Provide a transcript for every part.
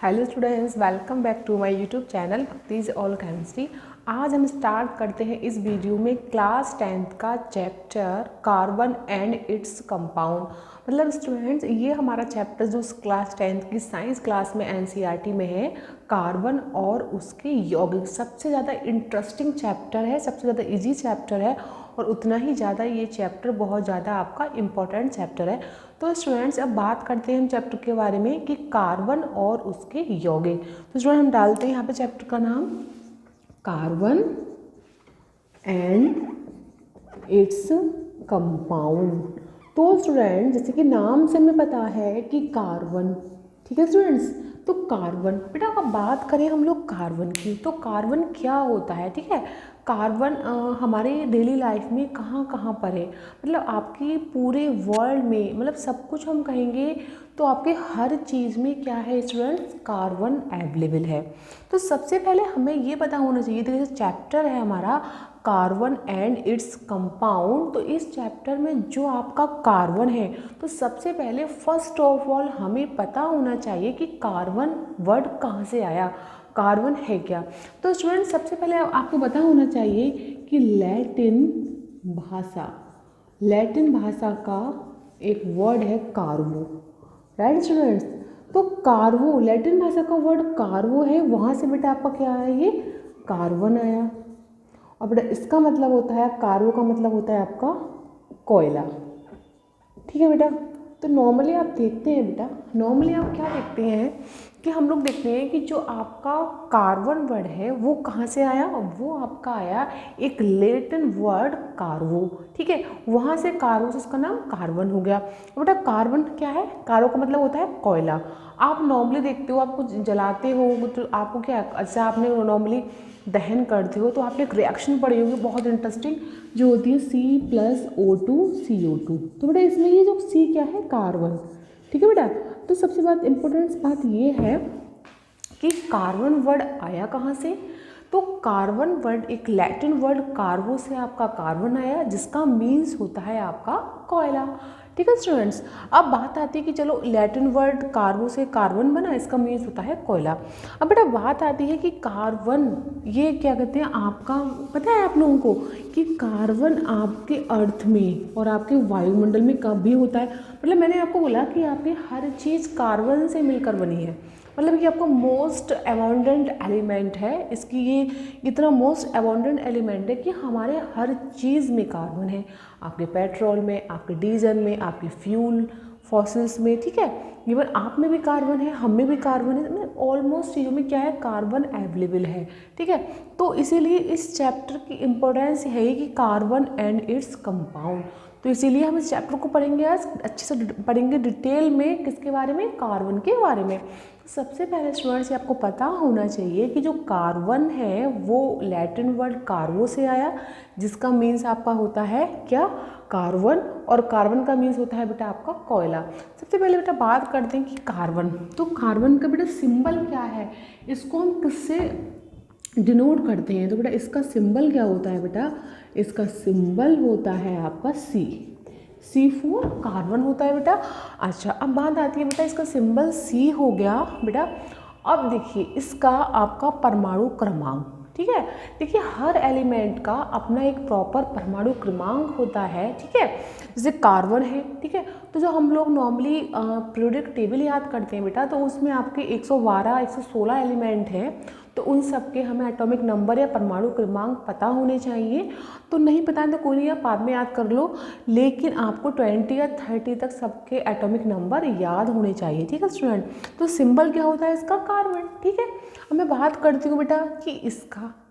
Hello students, welcome back to my YouTube channel Bhakti's all chemistry. आज हम start करते हैं इस वीडियो में क्लास 10th का chapter carbon and its compound. मतलब स्टूडेंट्स, ये हमारा चैप्टर जो क्लास 10th की साइंस क्लास में एनसीईआरटी में है, कार्बन और उसके यौगिक, सबसे ज़्यादा इंटरेस्टिंग चैप्टर है, सबसे ज़्यादा इजी चैप्टर है और उतना ही ज़्यादा ये चैप्टर बहुत ज़्यादा आपका इम्पोर्टेंट चैप्टर है। तो स्टूडेंट्स, अब बात करते हैं हम चैप्टर के बारे में कि कार्बन और उसके यौगिक। तो स्टूडेंट, हम डालते हैं यहाँ पे चैप्टर का नाम कार्बन एंड इट्स कंपाउंड। तो स्टूडेंट, जैसे कि नाम से हमें पता है कि कार्बन, ठीक है स्टूडेंट्स, तो कार्बन, बेटा अब बात करें हम लोग कार्बन की, तो कार्बन क्या होता है, ठीक है। कार्बन हमारे डेली लाइफ में कहाँ कहाँ पर है, मतलब आपकी पूरे वर्ल्ड में, मतलब सब कुछ हम कहेंगे तो आपके हर चीज़ में क्या है स्टूडेंट्स, कार्बन अवेलेबल है। तो सबसे पहले हमें ये पता होना चाहिए, देखिए चैप्टर है हमारा कार्बन एंड इट्स कंपाउंड। तो इस चैप्टर में जो आपका कार्बन है, तो सबसे पहले फर्स्ट ऑफ ऑल हमें पता होना चाहिए कि कार्बन वर्ड कहाँ से आया, कार्बन है क्या। तो स्टूडेंट, सबसे पहले आपको पता होना चाहिए कि लैटिन भाषा का एक वर्ड है कार्बो, राइट स्टूडेंट्स। तो कार्बो, लैटिन भाषा का वर्ड कार्बो है, वहाँ से बेटा आपका क्या आया, ये कार्बन आया। और बेटा इसका मतलब होता है, कार्बो का मतलब होता है आपका कोयला, ठीक है बेटा। तो नॉर्मली आप देखते हैं बेटा, नॉर्मली आप क्या देखते हैं कि हम लोग देखते हैं कि जो आपका कार्बन वर्ड है वो कहाँ से आया, वो आपका आया एक लैटिन वर्ड कार्बो, ठीक है। वहाँ से कार्बो से उसका नाम कार्बन हो गया। बेटा कार्बन क्या है, कार्बो का मतलब होता है कोयला। आप नॉर्मली देखते हो, आप कुछ जलाते हो तो आपको क्या, अच्छा आपने नॉर्मली दहन करते हो तो आपने एक रिएक्शन पढ़ी होगी बहुत इंटरेस्टिंग, जो होती है C+O2CO2। तो बेटा इसमें ये जो C क्या है, कार्बन, ठीक है बेटा। तो सबसे बात इंपॉर्टेंट बात ये है कि कार्बन वर्ड आया कहाँ से। तो कार्बन वर्ड एक लैटिन वर्ड कार्बो से आपका कार्बन आया, जिसका मीन्स होता है आपका कोयला, ठीक है स्टूडेंट्स। अब बात आती है कि चलो लैटिन वर्ड कार्बो से कार्बन बना, इसका मीन्स होता है कोयला। अब बेटा बात आती है कि कार्बन ये क्या कहते हैं, आपका पता है आप लोगों को कि कार्बन आपके अर्थ में और आपके वायुमंडल में कब भी होता है। मतलब मैंने आपको बोला कि आपकी हर चीज़ कार्बन से मिलकर बनी है, मतलब कि आपका मोस्ट अबाउंडेंट एलिमेंट है, इसकी ये इतना मोस्ट अबाउंडेंट एलिमेंट है कि हमारे हर चीज़ में कार्बन है, आपके पेट्रोल में, आपके डीजल में, आपके फ्यूल फॉसिल्स में, ठीक है। इवन आप में भी कार्बन है, हम में भी कार्बन है, ऑलमोस्ट चीज़ों में क्या है, कार्बन अवेलेबल है, ठीक है। तो इसीलिए इस चैप्टर की इम्पोर्टेंस है कि कार्बन एंड इट्स कंपाउंड। तो इसीलिए हम इस चैप्टर को पढ़ेंगे, आज अच्छे से पढ़ेंगे डिटेल में, किसके बारे में, कार्बन के बारे में। सबसे पहले स्टूडेंट्स, आपको पता होना चाहिए कि जो कार्बन है वो लैटिन वर्ड कार्बो से आया, जिसका मीन्स आपका होता है क्या, कार्बन, और कार्बन का मीन्स होता है बेटा आपका कोयला। सबसे पहले बेटा बात करते हैं कि कार्बन, तो कार्बन का बेटा सिंबल क्या है, इसको हम किससे डिनोट करते हैं। तो बेटा इसका सिंबल क्या होता है बेटा, इसका सिंबल होता है आपका C4 कार्बन होता है बेटा। अच्छा, अब बात आती है बेटा, इसका सिंबल C हो गया बेटा। अब देखिए इसका आपका परमाणु क्रमांक, ठीक है। देखिए हर एलिमेंट का अपना एक प्रॉपर परमाणु क्रमांक होता है, ठीक है। जैसे कार्बन है, ठीक है, तो जो हम लोग नॉर्मली पीरियोडिक टेबल याद करते हैं बेटा, तो उसमें आपके 112 116 एलिमेंट हैं। तो उन सब के हमें एटॉमिक नंबर या परमाणु क्रमांक पता होने चाहिए। तो नहीं पता है तो कोई नहीं, आप बाद में याद कर लो, लेकिन आपको 20 या 30 तक सबके एटॉमिक नंबर याद होने चाहिए, ठीक है स्टूडेंट। तो सिंबल क्या होता है इसका, कार्बन, ठीक है। अब मैं बात करती हूँ बेटा कि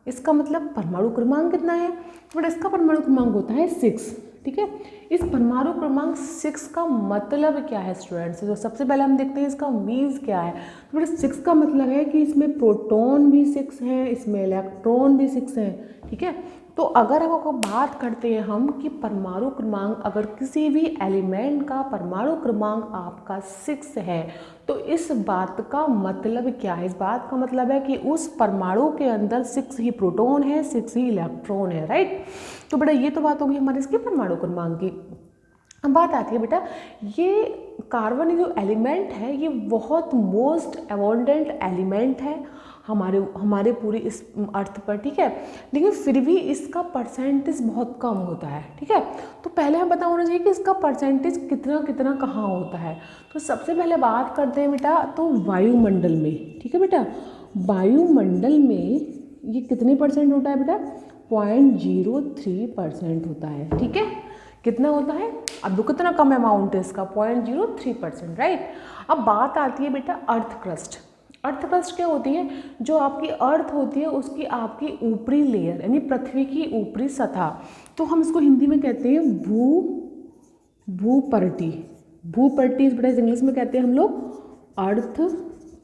इसका मतलब परमाणु क्रमांक कितना है। तो बेटा इसका परमाणु क्रमांक होता है 6, ठीक है। इस परमाणु क्रमांक 6 का मतलब क्या है स्टूडेंट्स, तो सबसे पहले हम देखते हैं इसका मीन्स क्या है। तो बेटा 6 का मतलब है कि इसमें प्रोटॉन भी 6 हैं, इसमें इलेक्ट्रॉन भी 6 हैं, ठीक है। तो अगर आपको बात करते हैं हम कि परमाणु क्रमांक, अगर किसी भी एलिमेंट का परमाणु क्रमांक आपका 6 है, तो इस बात का मतलब क्या है, इस बात का मतलब है कि उस परमाणु के अंदर 6 ही प्रोटॉन है, 6 ही इलेक्ट्रॉन है, राइट। तो बेटा ये तो बात होगी हमारी इसकी परमाणु क्रमांक की। अब बात आती है बेटा, ये कार्बन जो एलिमेंट है ये बहुत मोस्ट अबंडेंट एलिमेंट है हमारे पूरे इस अर्थ पर, ठीक है, लेकिन फिर भी इसका परसेंटेज बहुत कम होता है, ठीक है। तो पहले हम पता होना चाहिए कि इसका परसेंटेज कितना कितना कहाँ होता है। तो सबसे पहले बात करते हैं बेटा, तो वायुमंडल में, ठीक है बेटा, वायुमंडल में ये कितने परसेंट होता है बेटा, 0.03% होता है, ठीक है। कितना होता है, अब दो कितना कम अमाउंट है इसका, 0.03%, राइट। अब बात आती है बेटा अर्थ क्रस्ट। अर्थ क्रस्ट क्या होती है, जो आपकी अर्थ होती है उसकी आपकी ऊपरी लेयर यानी पृथ्वी की ऊपरी सतह, तो हम इसको हिंदी में कहते हैं भूपर्टी। भूपर्टी बेटा इंग्लिश में कहते हैं हम लोग अर्थ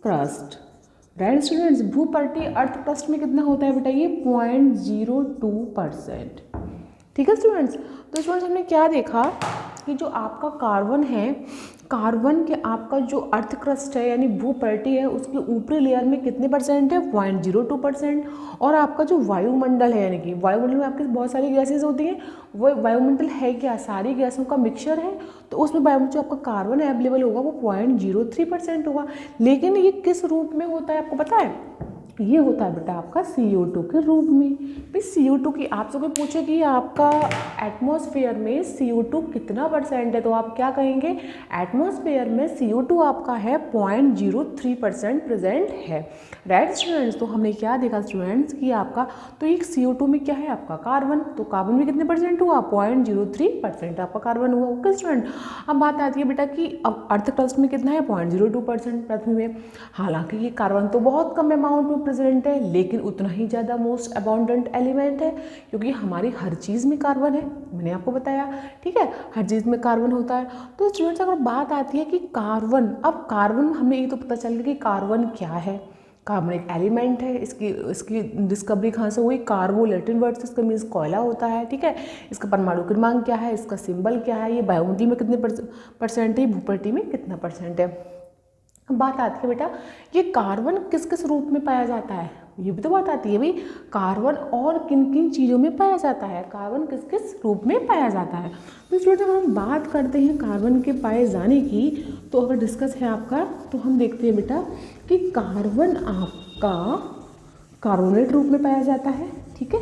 क्रस्ट, राइट स्टूडेंट्स। भूपर्टी अर्थ क्रस्ट में कितना होता है बेटा, ये 0.02%, ठीक है स्टूडेंट्स। तो स्टूडेंट्स हमने क्या देखा कि जो आपका कार्बन है, कार्बन के आपका जो अर्थ क्रस्ट है यानी भूपर्टी है उसकी ऊपरी लेयर में कितने परसेंट है, 0.02%। और आपका जो वायुमंडल है, यानी कि वायुमंडल में आपके बहुत सारी गैसेज होती हैं, वो वायुमंडल है क्या, सारी गैसों का मिक्सचर है, तो उसमें वायुमंडल जो आपका कार्बन अवेलेबल होगा वो 0.03% होगा। लेकिन ये किस रूप में होता है आपको पता है, ये होता है बेटा आपका CO2 के रूप में। भाई CO2 की आपसे कोई पूछे कि आपका एटमॉस्फेयर में CO2 कितना परसेंट है, तो आप क्या कहेंगे, एटमॉस्फेयर में CO2 आपका है 0.03% प्रेजेंट है, राइट स्टूडेंट्स। तो हमने क्या देखा स्टूडेंट्स कि आपका तो एक CO2 में क्या है आपका कार्बन, तो कार्बन में कितने परसेंट हुआ, 0.03% आपका कार्बन हुआ, ओके स्टूडेंट। अब बात आती है बेटा कि अब अर्थ क्रस्ट में कितना है, 0.02% पृथ्वी में। हालांकि ये कार्बन तो बहुत कम अमाउंट में प्रेजेंट है, लेकिन उतना ही ज़्यादा मोस्ट अबाउंडेंट एलिमेंट है, क्योंकि हमारी हर चीज़ में कार्बन है, मैंने आपको बताया, ठीक है, हर चीज़ में कार्बन होता है। तो स्टूडेंट्स अगर बात आती है कि कार्बन, अब कार्बन हमें ये तो पता चल गया कि कार्बन क्या है, कार्बन एक एलिमेंट है, इसकी डिस्कवरी कहाँ से हुई, कार्बो लैटिन वर्ड से, इसका मीन्स कोयला होता है, ठीक है। इसका परमाणु क्रमांक क्या है, इसका सिंबल क्या है, ये वायुमंडल में कितने परसेंट है, भूपर्टी में कितना परसेंट है। बात आती है बेटा ये कार्बन किस किस रूप में पाया जाता है, ये भी तो बात आती है भाई, कार्बन और किन किन चीज़ों में पाया जाता है, कार्बन किस किस रूप में पाया जाता है। तो स्टूडेंट अगर हम बात करते हैं कार्बन के पाए जाने की, तो अगर डिस्कस है आपका, तो हम देखते हैं बेटा कि कार्बन आपका कार्बोनेट रूप में पाया जाता है, ठीक है,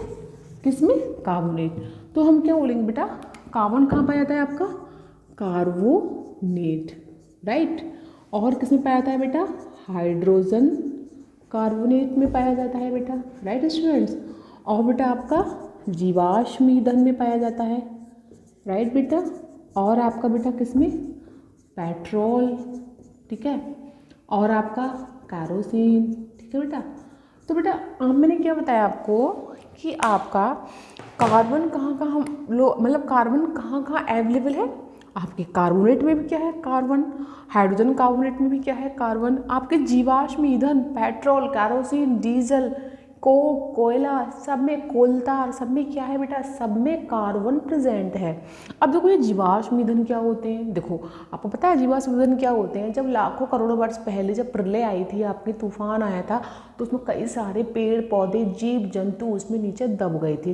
किसमें, कार्बोनेट। तो हम क्या बोलेंगे बेटा, कार्बन कहाँ पाया जाता है आपका, कार्बोनेट, राइट। और किसमें पाया जाता है बेटा, हाइड्रोजन कार्बोनेट में पाया जाता है बेटा, राइट स्टूडेंट्स। और बेटा आपका जीवाश्म ईंधन में पाया जाता है, राइट बेटा। और आपका बेटा किसमें, पेट्रोल, ठीक है, और आपका कैरोसिन, ठीक है बेटा। तो बेटा मैंने क्या बताया आपको कि आपका कार्बन कहाँ कहाँ मतलब कार्बन कहाँ कहाँ अवेलेबल है, आपके कार्बोनेट में भी क्या है कार्बन, हाइड्रोजन कार्बोनेट में भी क्या है कार्बन, आपके जीवाश्म ईंधन पेट्रोल कैरोसिन डीजल कोक कोयला सब में, कोलतार सब में क्या है बेटा, सब में कार्बन प्रेजेंट है। अब देखो ये जीवाश्म ईंधन क्या होते हैं, देखो आपको पता है जीवाश्म ईंधन क्या होते हैं, जब लाखों करोड़ों वर्ष पहले जब प्रलय आई थी, आपके तूफान आया था, तो उसमें कई सारे पेड़ पौधे जीव जंतु उसमें नीचे दब गए थे,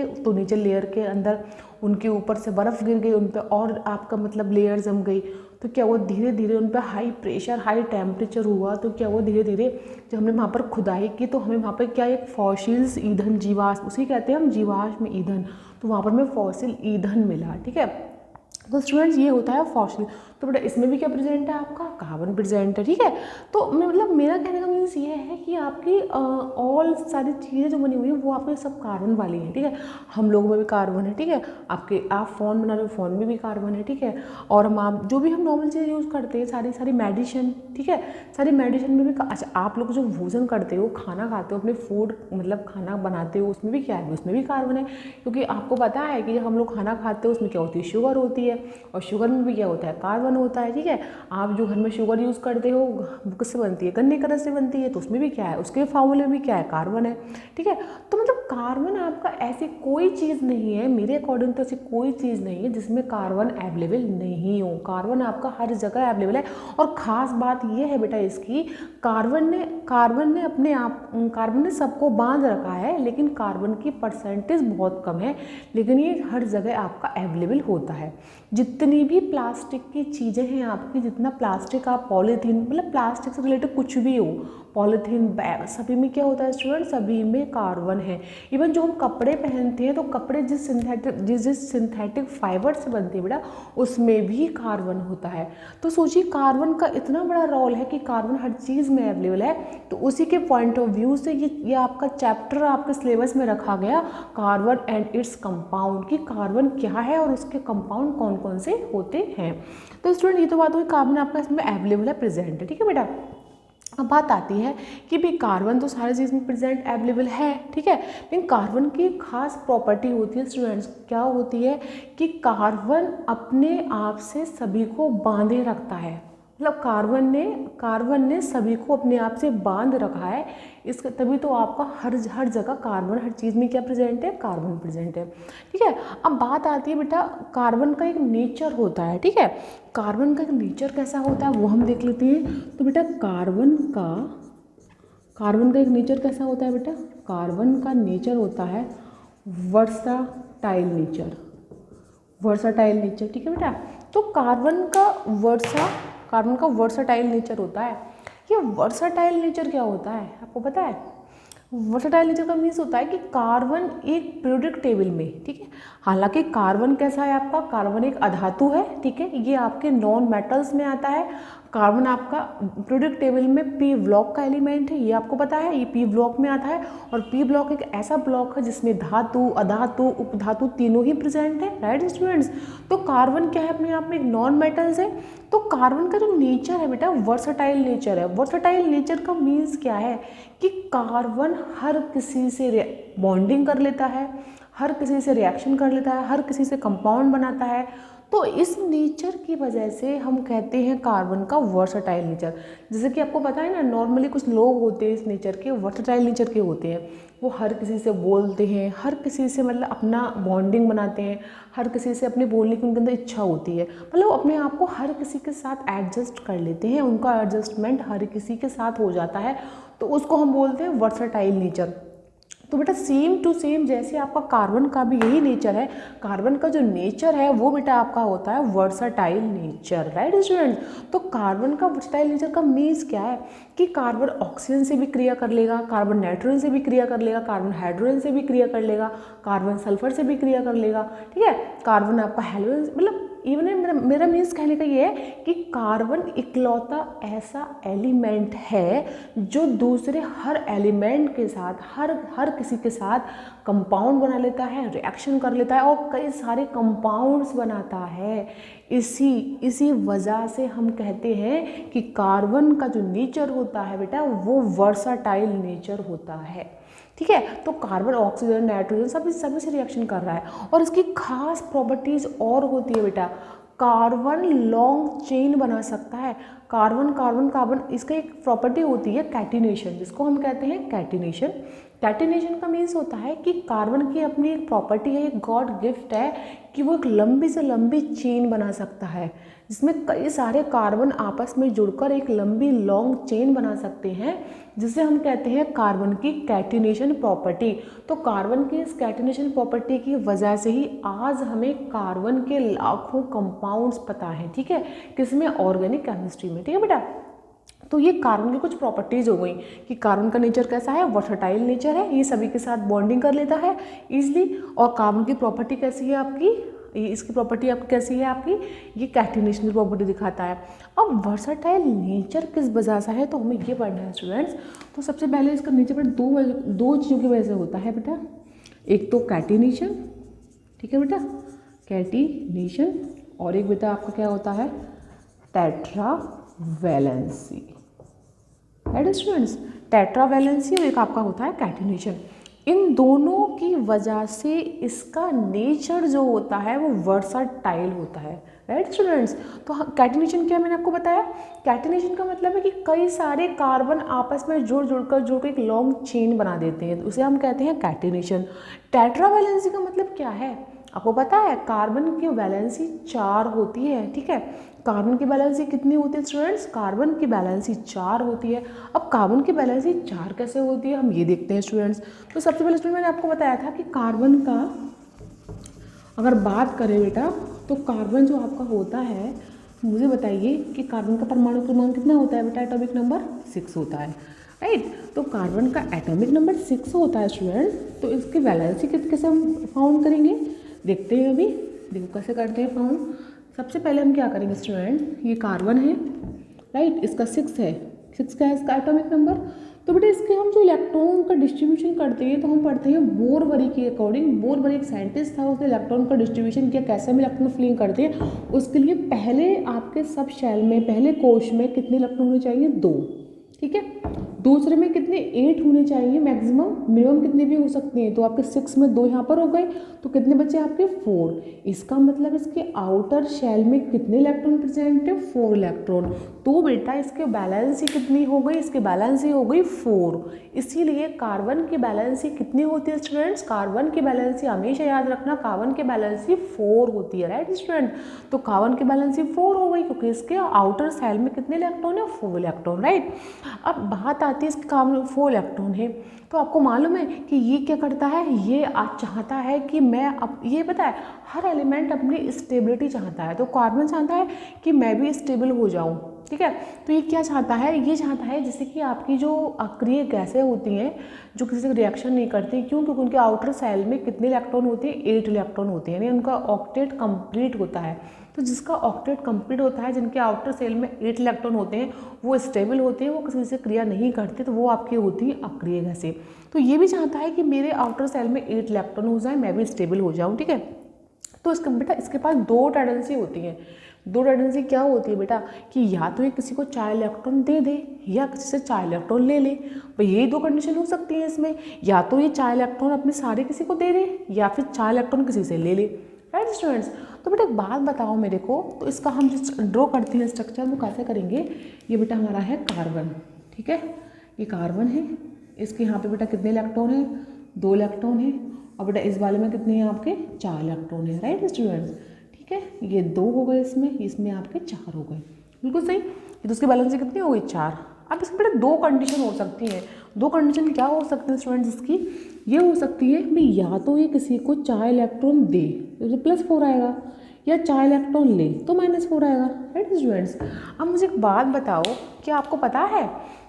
तो नीचे लेयर के अंदर उनके ऊपर से बर्फ़ गिर गई उन पर, और आपका मतलब लेयर जम गई, तो क्या हुआ धीरे धीरे उन पर हाई प्रेशर हाई टेम्परेचर हुआ, तो क्या हुआ धीरे धीरे जब हमने वहाँ पर खुदाई की, तो हमें वहाँ पर क्या एक फॉसिल्स ईंधन जीवाश्म, उसी कहते हैं हम जीवाश्म ईंधन, तो वहाँ पर हमें फॉसिल ईंधन मिला, ठीक है। तो स्टूडेंट्स ये होता है फॉसिल। तो बेटा इसमें भी क्या प्रेजेंट है आपका, कार्बन प्रेजेंट है, ठीक है। तो मतलब मेरा कहने का मीन्स ये है कि आपकी ऑल सारी चीज़ें जो बनी हुई हैं वो आपके सब कार्बन वाली हैं, ठीक है। हम लोगों में भी कार्बन है, ठीक है, आपके आप फ़ोन बना रहे हो फ़ोन में भी कार्बन है, ठीक है। और हम आप जो भी हम नॉर्मल चीज़ें यूज़ करते हैं सारी मेडिसिन, ठीक है, सारी मेडिसिन में भी अच्छा आप लोग जो भोजन करते हो खाना खाते हो अपने फूड मतलब खाना बनाते हो उसमें भी क्या है, उसमें भी कार्बन है, क्योंकि आपको पता है कि जब हम लोग खाना खाते हो उसमें क्या होती है, शुगर होती है, और शुगर में भी क्या होता है, कार्बन कार्बन होता है, ठीक है। आप जो घर में शुगर यूज़ करते हो वो किससे बनती है, गन्ने का रस से बनती है, तो उसमें भी क्या है, उसके फार्मूले में भी क्या है, कार्बन है, ठीक है। तो मतलब कार्बन आपका ऐसी कोई चीज़ नहीं है, मेरे अकॉर्डिंग तो ऐसी कोई चीज़ नहीं है जिसमें कार्बन अवेलेबल नहीं हो। कार्बन आपका हर जगह अवेलेबल है। और ख़ास बात ये है बेटा इसकी, कार्बन ने सबको बांध रखा है, लेकिन कार्बन की परसेंटेज बहुत कम है, लेकिन ये हर जगह आपका अवेलेबल होता है। जितनी भी प्लास्टिक की चीज़ें हैं आपकी, जितना प्लास्टिक आप पॉलीथीन, मतलब प्लास्टिक से रिलेटेड कुछ भी हो, पॉलीथीन बैग, सभी में क्या होता है स्टूडेंट, सभी में कार्बन है। इवन जो हम कपड़े पहनते हैं तो कपड़े जिस सिंथेटिक फाइबर से बनते हैं बेटा, उसमें भी कार्बन होता है। तो सोचिए कार्बन का इतना बड़ा रोल है कि कार्बन हर चीज़ में अवेलेबल है। तो उसी के पॉइंट ऑफ व्यू से ये आपका चैप्टर आपके सिलेबस में रखा गया, कार्बन एंड इट्स कंपाउंड, कि कार्बन क्या है और उसके कंपाउंड कौन कौन से होते हैं। तो स्टूडेंट ये तो बात हुई कार्बन आपका इसमें अवेलेबल है, प्रेजेंट है, ठीक है बेटा। अब बात आती है कि भाई कार्बन तो सारी चीज़ में प्रेजेंट अवेलेबल है, ठीक है, लेकिन कार्बन की खास प्रॉपर्टी होती है स्टूडेंट्स, क्या होती है कि कार्बन अपने आप से सभी को बांधे रखता है। मतलब कार्बन ने सभी को अपने आप से बांध रखा है, इसका तभी तो आपका हर जगह कार्बन, हर चीज़ में क्या प्रेजेंट है, कार्बन प्रेजेंट है, ठीक है। अब बात आती है बेटा कार्बन का एक नेचर होता है, ठीक है। कार्बन का एक नेचर कैसा होता है वो हम देख लेते हैं। तो बेटा कार्बन का एक नेचर कैसा होता है बेटा, कार्बन का नेचर होता है वर्साटाइल नेचर, ठीक है बेटा। तो कार्बन का वर्साटाइल नेचर होता है। ये वर्साटाइल नेचर क्या होता है आपको पता है? वर्साटाइल नेचर का मीन्स होता है कि कार्बन एक पीरियोडिक टेबल में, ठीक है, हालांकि कार्बन कैसा है आपका, कार्बन एक अधातु है, ठीक है, ये आपके नॉन मेटल्स में आता है। कार्बन आपका पीरियोडिक टेबल में पी ब्लॉक का एलिमेंट है, ये आपको पता है, ये पी ब्लॉक में आता है। और पी ब्लॉक एक ऐसा ब्लॉक है जिसमें धातु, अधातु, उपधातु तीनों ही प्रेजेंट है, राइट स्टूडेंट्स। तो कार्बन क्या है, अपने आप में एक नॉन मेटल्स है। तो कार्बन का जो नेचर है बेटा वर्साटाइल नेचर है। वर्साटाइल नेचर का मीन्स क्या है कि कार्बन हर किसी से बॉन्डिंग कर लेता है, हर किसी से रिएक्शन कर लेता है, हर किसी से कंपाउंड बनाता है। तो इस नेचर की वजह से हम कहते हैं कार्बन का वर्साटाइल नेचर। जैसे कि आपको पता है ना, नॉर्मली कुछ लोग होते हैं इस नेचर के, वर्साटाइल नेचर के होते हैं, वो हर किसी से बोलते हैं, हर किसी से मतलब अपना बॉन्डिंग बनाते हैं, हर किसी से अपने बोलने की उनके अंदर इच्छा होती है, मतलब अपने आप को हर किसी के साथ एडजस्ट कर लेते हैं, उनका एडजस्टमेंट हर किसी के साथ हो जाता है, तो उसको हम बोलते हैं वर्साटाइल नेचर। तो बेटा सेम टू सेम जैसे आपका कार्बन का भी यही नेचर है, कार्बन का जो नेचर है वो बेटा आपका होता है वर्साटाइल नेचर, राइट स्टूडेंट। तो कार्बन का वर्साटाइल नेचर का मीन्स क्या है कि कार्बन ऑक्सीजन से भी क्रिया कर लेगा, कार्बन नाइट्रोजन से भी क्रिया कर लेगा, कार्बन हाइड्रोजन से भी क्रिया कर लेगा, कार्बन सल्फर से भी क्रिया कर लेगा, ठीक है। कार्बन आपका हेलोजन, मतलब इवन मेरा मीन्स कहने का ये है कि कार्बन इकलौता ऐसा एलिमेंट है जो दूसरे हर एलिमेंट के साथ, हर किसी के साथ कंपाउंड बना लेता है, रिएक्शन कर लेता है और कई सारे कंपाउंड्स बनाता है। इसी वजह से हम कहते हैं कि कार्बन का जो नेचर होता है बेटा वो वर्साटाइल नेचर होता है, ठीक है। तो कार्बन ऑक्सीजन नाइट्रोजन सभी से रिएक्शन कर रहा है। और इसकी खास प्रॉपर्टीज और होती है बेटा, कार्बन लॉन्ग चेन बना सकता है। कार्बन इसका एक प्रॉपर्टी होती है कैटिनेशन, जिसको हम कहते हैं कैटिनेशन। कैटिनेशन का मीन्स होता है कि कार्बन की अपनी एक प्रॉपर्टी है, एक गॉड गिफ्ट है कि वो एक लंबी से लंबी चेन बना सकता है, जिसमें कई सारे कार्बन आपस में जुड़कर एक लंबी लॉन्ग चेन बना सकते हैं, जिसे हम कहते हैं कार्बन की कैटिनेशन प्रॉपर्टी। तो कार्बन की इस कैटिनेशन प्रॉपर्टी की वजह से ही आज हमें कार्बन के लाखों कंपाउंड्स पता है, ठीक है, किसमें, ऑर्गेनिक केमिस्ट्री में, ठीक है बेटा। तो ये कार्बन की कुछ प्रॉपर्टीज हो गई कि कार्बन का नेचर कैसा है, वर्साटाइल नेचर है, ये सभी के साथ बॉन्डिंग कर लेता है इजीली। और कार्बन की प्रॉपर्टी कैसी है आपकी, ये इसकी प्रॉपर्टी आपकी कैसी है आपकी, ये कैटिनेशन की प्रॉपर्टी दिखाता है। अब वर्साटाइल नेचर किस वजह से है, तो हमें ये पढ़ना है स्टूडेंट्स। तो सबसे पहले इसका नेचर बेटा दो चीज़ों की वजह से होता है बेटा, एक तो कैटिनेशन, ठीक है बेटा, कैटिनेशन, और एक बेटा आपका क्या होता है, टेट्रावैलेंसी, राइट स्टूडेंट्स, टेट्रावैलेंसी, और एक आपका होता है कैटिनेशन। इन दोनों की वजह से इसका नेचर जो होता है वो वर्साटाइल होता है, राइट स्टूडेंट्स। तो कैटिनेशन क्या मैंने आपको बताया, कैटिनेशन का मतलब है कि कई सारे कार्बन आपस में जुड़ एक लॉन्ग चेन बना देते हैं, तो उसे हम कहते हैं कैटिनेशन। टेट्रावैलेंसी का मतलब क्या है, आपको पता है कार्बन की वैलेंसी 4 होती है, ठीक है। कार्बन की वैलेंसी कितनी होती है स्टूडेंट्स, कार्बन की वैलेंसी 4 होती है। अब कार्बन की वैलेंसी 4 कैसे होती है हम ये देखते हैं स्टूडेंट्स। तो सबसे पहले स्टूडेंट मैंने आपको बताया था कि कार्बन का अगर बात करें बेटा, तो कार्बन जो आपका होता है, मुझे बताइए कि कार्बन का परमाणु क्रमांक कितना होता है बेटा, एटॉमिक नंबर 6 होता है, राइट। तो कार्बन का एटॉमिक नंबर 6 होता है स्टूडेंट, तो इसकी वैलेंसी कैसे हम फाउंड करेंगे, देखते हैं अभी। देखो कैसे करते हैं फाउंड। सबसे पहले हम क्या करेंगे स्टूडेंट, ये कार्बन है, राइट, इसका 6 है, 6 का है इसका एटॉमिक नंबर। तो बेटा इसके हम जो इलेक्ट्रॉन का डिस्ट्रीब्यूशन करते हैं, तो हम पढ़ते हैं बोरवरी के अकॉर्डिंग। बोरवरी एक साइंटिस्ट था, उसने इलेक्ट्रॉन का डिस्ट्रीब्यूशन किया, कैसे हम इलेक्ट्रॉन फ्लिंग करते हैं। उसके लिए पहले आपके सब शेल में, पहले कोश में कितने इलेक्ट्रॉन होने चाहिए, 2, ठीक है। दूसरे में कितने, 8 होने चाहिए मैक्सिमम, मिनिमम कितने भी हो सकते हैं। तो आपके 6 में 2 यहाँ पर हो गए, तो कितने बचे आपके 4। इसका मतलब इसके आउटर शेल में कितने इलेक्ट्रॉन प्रेजेंट है, 4 इलेक्ट्रॉन। तो बेटा इसके बैलेंसी कितनी हो गई, इसकी बैलेंसी हो गई 4। इसीलिए कार्बन की बैलेंसी कितनी होती है स्टूडेंट्स, कार्बन की बैलेंसी हमेशा याद रखना, कार्बन की बैलेंसी 4 होती है, राइट स्टूडेंट। तो कार्बन की बैलेंसी 4 हो गई क्योंकि इसके आउटर शेल में कितने इलेक्ट्रॉन है, 4 इलेक्ट्रॉन, राइट। अब बात आती है इसके कार्बन में 4 इलेक्ट्रॉन है, तो आपको मालूम है कि ये क्या करता है, ये आज चाहता है कि मैं अब, ये पता है हर एलिमेंट अपनी स्टेबिलिटी चाहता है, तो कार्बन चाहता है कि मैं भी स्टेबल हो जाऊं, ठीक है। तो ये क्या चाहता है, ये चाहता है जैसे कि आपकी जो अक्रिय गैसें होती हैं जो किसी से रिएक्शन नहीं करती, क्यों, क्योंकि उनके आउटर सेल में कितने इलेक्ट्रॉन होते हैं, 8 इलेक्ट्रॉन होते हैं, यानी उनका ऑक्टेट कंप्लीट होता है। तो जिसका ऑक्टेट कंप्लीट होता है, जिनके आउटर सेल में 8 इलेक्ट्रॉन होते हैं, वो स्टेबल होते हैं, वो किसी से क्रिया नहीं करते, तो वो आपकी होती है अक्रिय गैसें। तो ये भी चाहता है कि मेरे आउटर सेल में 8 इलेक्ट्रॉन हो जाए, मैं भी स्टेबल हो जाऊँ, ठीक है। तो इसका बेटा इसके पास 2 टेंडेंसी होती हैं। 2 टेंडेंसी क्या होती है बेटा, कि या तो ये किसी को 4 इलेक्ट्रॉन दे दे या किसी से 4 इलेक्ट्रॉन ले ले। भाई यही 2 कंडीशन हो सकती है इसमें, या तो ये 4 इलेक्ट्रॉन अपने सारे किसी को दे दे या फिर 4 इलेक्ट्रॉन किसी से ले ले, राइट स्टूडेंट्स। तो बेटा एक बात बताओ मेरे को, तो इसका हम जो ड्रॉ करते हैं स्ट्रक्चर वो कैसे करेंगे। ये बेटा हमारा है कार्बन, ठीक है, ये कार्बन है, इसके यहाँ पे बेटा कितने इलेक्ट्रॉन है, 2 इलेक्ट्रॉन है, और बेटा इस वाले में कितने हैं आपके 4 इलेक्ट्रॉन है, राइट स्टूडेंट्स, ठीक है। ये 2 हो गए इसमें आपके 4 हो गए, बिल्कुल सही। ये तो उसकी बैलेंस कितनी हो गई 4। अब इसमें बेटा 2 कंडीशन हो सकती हैं। 2 कंडीशन क्या हो सकती है स्टूडेंट्स इसकी, ये हो सकती है भाई या तो ये किसी को 4 इलेक्ट्रॉन दे तो +4 आएगा, या 4 इलेक्ट्रॉन ले तो -4 आएगा, राइट स्टूडेंट्स। अब मुझे एक बात बताओ, क्या आपको पता है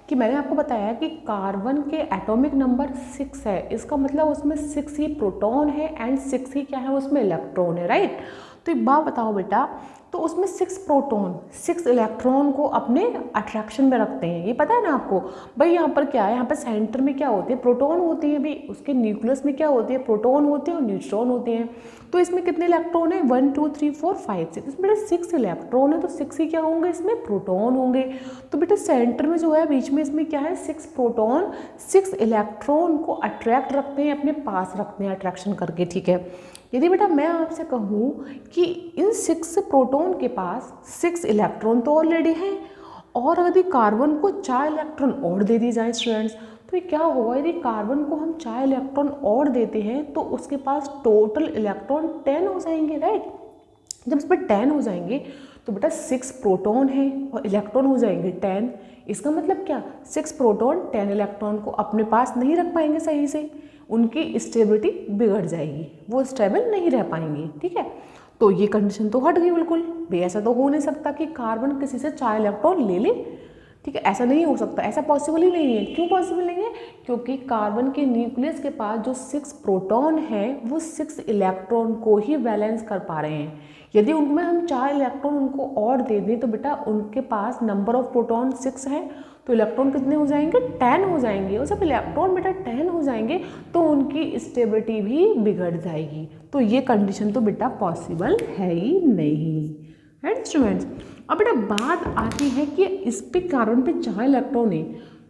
कि मैंने आपको बताया कि कार्बन के एटॉमिक नंबर 6 है, इसका मतलब उसमें 6 ही प्रोटॉन है एंड 6 ही क्या है, उसमें इलेक्ट्रॉन है, राइट। तो एक बात बताओ बेटा, तो उसमें 6 प्रोटॉन 6 इलेक्ट्रॉन को अपने अट्रैक्शन में रखते हैं, ये पता है ना आपको। भाई यहाँ पर क्या है, यहाँ पर सेंटर में क्या होते हैं, प्रोटॉन होती है, भाई उसके न्यूक्लियस में क्या होती है, प्रोटॉन होते हैं और न्यूट्रॉन होते हैं। तो इसमें कितने इलेक्ट्रॉन है, 1 2 3 4 5 6, इसमें बेटा 6 इलेक्ट्रॉन है, तो 6 ही क्या होंगे, इसमें प्रोटॉन होंगे। तो बेटा सेंटर में जो है बीच में, इसमें क्या है, 6 प्रोटॉन 6 इलेक्ट्रॉन को अट्रैक्ट रखते हैं, अपने पास रखते हैं अट्रैक्शन करके, ठीक है। यदि बेटा मैं आपसे कहूँ कि इन 6 प्रोटॉन के पास 6 इलेक्ट्रॉन तो ऑलरेडी हैं, और यदि कार्बन को 4 इलेक्ट्रॉन और दे दी जाए स्टूडेंट्स, तो ये क्या होगा, यदि कार्बन को हम 4 इलेक्ट्रॉन और देते हैं तो उसके पास टोटल इलेक्ट्रॉन 10 हो जाएंगे, राइट। जब इस पर 10 हो जाएंगे तो बेटा 6 प्रोटॉन है और इलेक्ट्रॉन हो जाएंगे 10। इसका मतलब क्या, 6 प्रोटॉन 10 इलेक्ट्रॉन को अपने पास नहीं रख पाएंगे सही से, उनकी स्टेबिलिटी बिगड़ जाएगी, वो स्टेबल नहीं रह पाएंगे, ठीक है। तो ये कंडीशन तो हट गई बिल्कुल, भाई ऐसा तो हो नहीं सकता कि कार्बन किसी से 4 इलेक्ट्रॉन ले ले, ठीक है, ऐसा नहीं हो सकता, ऐसा पॉसिबल ही नहीं है। क्यों पॉसिबल नहीं है, क्योंकि कार्बन के न्यूक्लियस के पास जो 6 प्रोटॉन है वो 6 इलेक्ट्रॉन को ही बैलेंस कर पा रहे हैं। यदि उनमें हम 4 इलेक्ट्रॉन उनको और दे दें तो बेटा उनके पास नंबर ऑफ प्रोटॉन 6 है, तो इलेक्ट्रॉन कितने हो जाएंगे, 10 हो जाएंगे, और जब इलेक्ट्रॉन बेटा 10 हो जाएंगे तो उनकी स्टेबिलिटी भी बिगड़ जाएगी। तो ये कंडीशन तो बेटा पॉसिबल है ही नहीं, राइट स्टूडेंट्स। अब बेटा बात आती है कि इस पे कार्बन पे 4 इलेक्ट्रॉन है,